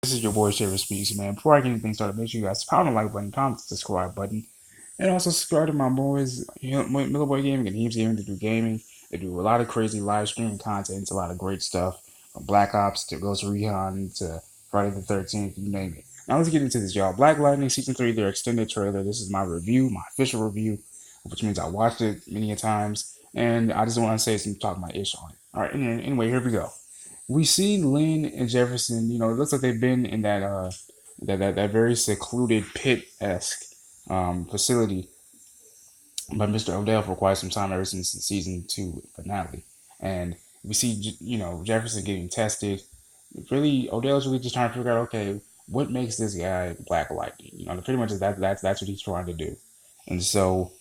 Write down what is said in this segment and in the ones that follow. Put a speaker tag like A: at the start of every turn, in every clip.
A: This is your boy Shafferspeeks, man. Before I get anything started, make sure you guys pound the like button, comment, subscribe button, and also subscribe to my boys, Millaboy Gaming and Heemz Gaming. They do gaming. They do a lot of crazy live streaming content. It's a lot of great stuff, from Black Ops to Ghost Recon to Friday the 13th, you name it. Now let's get into this, y'all. Black Lightning Season 3, their extended trailer. This is my review, my official review, which means I watched it many a times, and I just want to say some talk my ish on it. All right, anyway, here we go. We see Lynn and Jefferson. It looks like they've been in that very secluded pit-esque facility by Mr. Odell for quite some time, ever since the season 2 finale. And we see Jefferson getting tested. Really, Odell's really just trying to figure out, okay, what makes this guy Black Lightning? Pretty much that's what he's trying to do. And so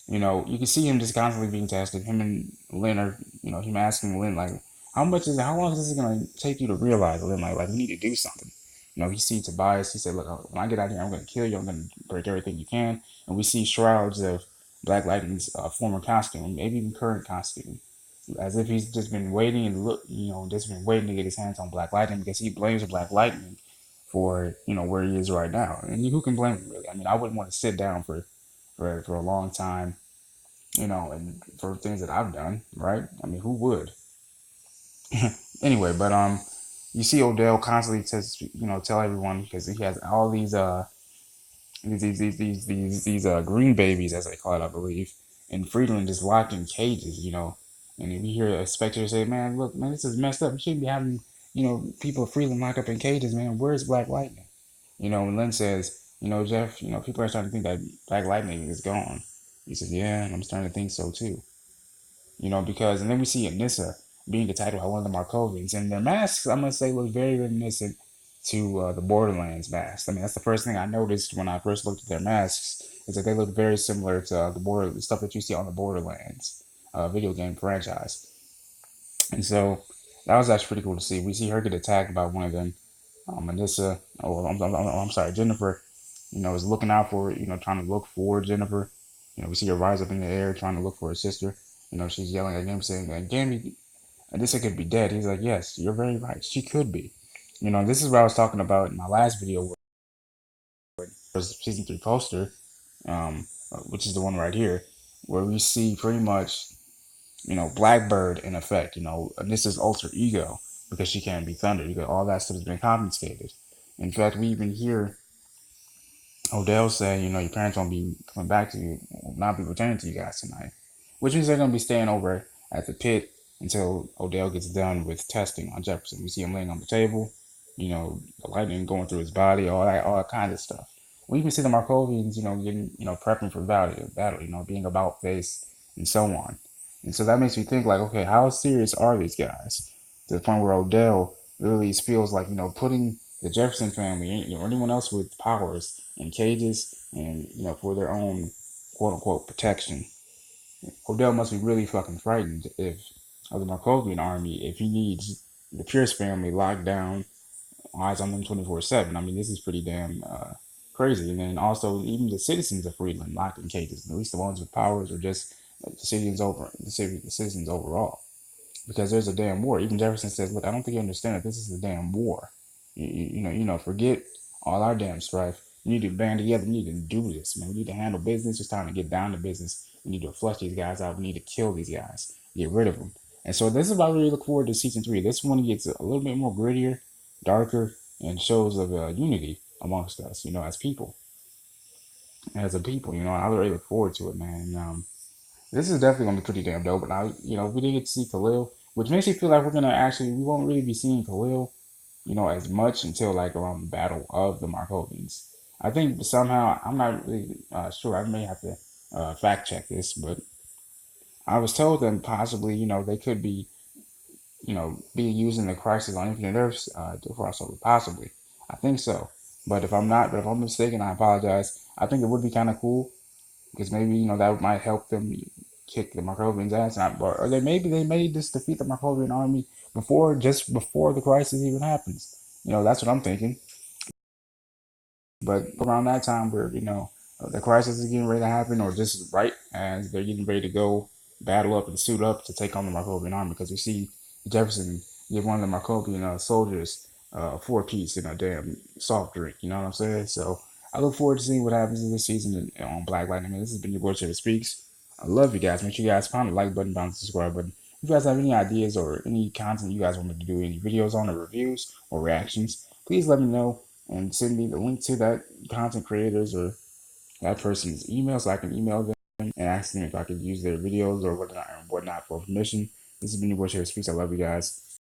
A: you can see him just constantly being tested. Him and Lynn are, him asking Lynn, like, how long is this gonna take you to realize, Lynn, like we need to do something. He see Tobias, he said, look, when I get out here, I'm gonna kill you, I'm gonna break everything you can. And we see shrouds of Black Lightning's former costume, maybe even current costume, as if he's just been waiting and just been waiting to get his hands on Black Lightning because he blames Black Lightning for, where he is right now. And who can blame him, really? I mean, I wouldn't want to sit down for a long time, and for things that I've done, right? I mean, who would? Anyway, but you see Odell constantly tell everyone, because he has all these green babies, as they call it, I believe, and Friedland is locked in cages, and we hear a spectator say, "Man, look, man, this is messed up. We shouldn't be having people of Friedland locked up in cages, man. Where's Black Lightning?" And Lynn says, Jeff, people are starting to think that Black Lightning is gone. He says, "Yeah, and I'm starting to think so too." Because, and then we see Anissa being attacked by one of the Markovians, and their masks, I'm gonna say, look very reminiscent to the Borderlands masks. I mean, that's the first thing I noticed when I first looked at their masks, is that they look very similar to the stuff that you see on the Borderlands video game franchise. And so that was actually pretty cool to see. We see her get attacked by one of them. Anissa, I'm sorry, Jennifer, is looking out for, trying to look for Jennifer. We see her rise up in the air trying to look for her sister. She's yelling at him, saying, "Gammy, Anissa could be dead." He's like, "Yes, you're very right. She could be." This is what I was talking about in my last video, where was season 3 poster, which is the one right here, where we see pretty much, Blackbird in effect, Anissa's alter ego, because she can't be Thunder. All that stuff has been confiscated. In fact, we even hear Odell say, your parents won't be coming back to you, will not be returning to you guys tonight, which means they're going to be staying over at the pit until Odell gets done with testing on Jefferson. We see him laying on the table, the lightning going through his body, all that kind of stuff. We even see the Markovians, getting, prepping for battle, being about face and so on. And so that makes me think, like, okay, how serious are these guys? To the point where Odell really feels like, putting the Jefferson family, or anyone else with powers, in cages, and for their own quote unquote protection. Odell must be really fucking frightened if of the Markovian army, if he needs the Pierce family locked down, eyes on them 24/7. I mean, this is pretty damn crazy. And then also even the citizens of Freeland locked in cages, at least the ones with powers, or just the citizens overall. Because there's a damn war. Even Jefferson says, "Look, I don't think you understand that this is a damn war. Forget all our damn strife. We need to band together. We need to do this, man. We need to handle business. It's time to get down to business. We need to flush these guys out. We need to kill these guys, get rid of them." And so this is why I really look forward to season 3. This one gets a little bit more grittier, darker, and shows of unity amongst us, as people, as a people. I really look forward to it, man. This is definitely gonna be pretty damn dope. And we didn't get to see Khalil, which makes me feel like we won't really be seeing Khalil, as much until like around the Battle of the Markovians. I think somehow, I'm not really sure. I may have to fact check this, but I was told that possibly, they could be, being used in the Crisis on Infinite Earths crossover, possibly. I think so. But if I'm mistaken, I apologize. I think it would be kind of cool, because maybe that might help them kick the Markovians' ass, or they may just defeat the Markovian army just before the crisis even happens. That's what I'm thinking. But around that time, where the crisis is getting ready to happen, or just right as they're getting ready to go battle up and suit up to take on the Markovian army, because we see Jefferson give one of the Markovian soldiers four-piece in a damn soft drink. You know what I'm saying? So I look forward to seeing what happens in this season on Black Lightning. Man, this has been your boy Shafferspeeks. I love you guys. Make sure you guys pound the like button, pound the subscribe button. If you guys have any ideas or any content you guys want me to do, any videos on or reviews or reactions, please let me know and send me the link to that content creators or that person's email so I can email them and ask them if I could use their videos or whatnot for permission. This has been your boy Shafferspeeks. I love you guys.